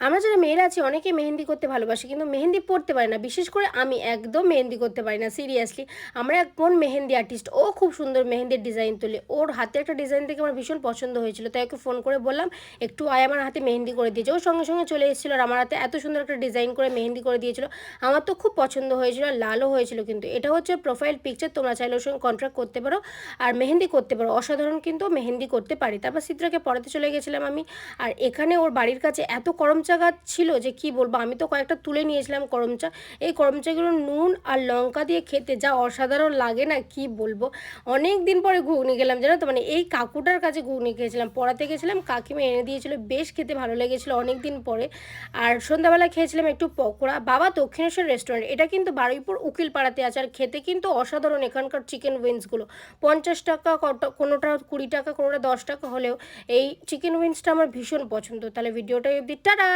আমরা যারা মেয়েরা আছি অনেকে মেহেন্দি করতে ভালোবাসি, কিন্তু মেহেন্দি পড়তে পারি না। বিশেষ করে আমি একদম মেহেন্দি করতে পারি না, সিরিয়াসলি। আমার এক বোন মেহেন্দি আর্টিস্ট, ও খুব সুন্দর মেহেন্দির ডিজাইন তোলে। ওর হাতে একটা ডিজাইন দেখে আমার ভীষণ পছন্দ হয়েছিল, তাই ওকে ফোন করে বললাম একটু আয় আমার হাতে মেহেন্দি করে দিয়েছে। ও সঙ্গে সঙ্গে চলে এসেছিলো আর আমার হাতে এত সুন্দর একটা ডিজাইন করে মেহেন্দি করে দিয়েছিল। আমার তো খুব পছন্দ হয়েছিল, আর লালও হয়েছিল। কিন্তু এটা হচ্ছে প্রোফাইল পিকচার, তোমরা চাইলে ওর সঙ্গে কন্ট্রাক্ট করতে পারো আর মেহেন্দি করতে পারো। অসাধারণ কিন্তু মেহেন্দি করতে পারি। তারপর চিত্রাকে পড়াতে চলে গেছিলাম আমি। আর এখানে ওর বাড়ির কাছে এত করমচা গাছ ছিল যে কি বলবো, আমি তো কয়েকটা তুলে নিয়েছিলাম করমচা। এই করমচাগুলো নুন আর লঙ্কা দিয়ে খেতে যা অসাধারণ লাগে না, কি বলবো। অনেক দিন পরে ঘুগনি গেলাম, জানো তো, মানে এই কাকুটার কাছে ঘুগনি খেয়েছিলাম। পড়াতে গেছিলাম, কাকিমা এনে দিয়েছিল, বেশ খেতে ভালো লেগেছিলো অনেক দিন পরে। আর সন্ধ্যাবেলা খেয়েছিলাম একটু পকোড়া। বাবা দক্ষিণেশ্বর রেস্টুরেন্ট, এটা কিন্তু বারুইপুর উকিলপাড়াতে আছে। আর খেতে কিন্তু অসাধারণ এখানকার চিকেন উইংসগুলো। 50 টাকা, কোনোটা 20 টাকা, কোনোটা 10 টাকা হলেও এই চিকেন উইংসটা আমার ভীষণ পছন্দ। তাহলে ভিডিওটা অবধি, টাটা।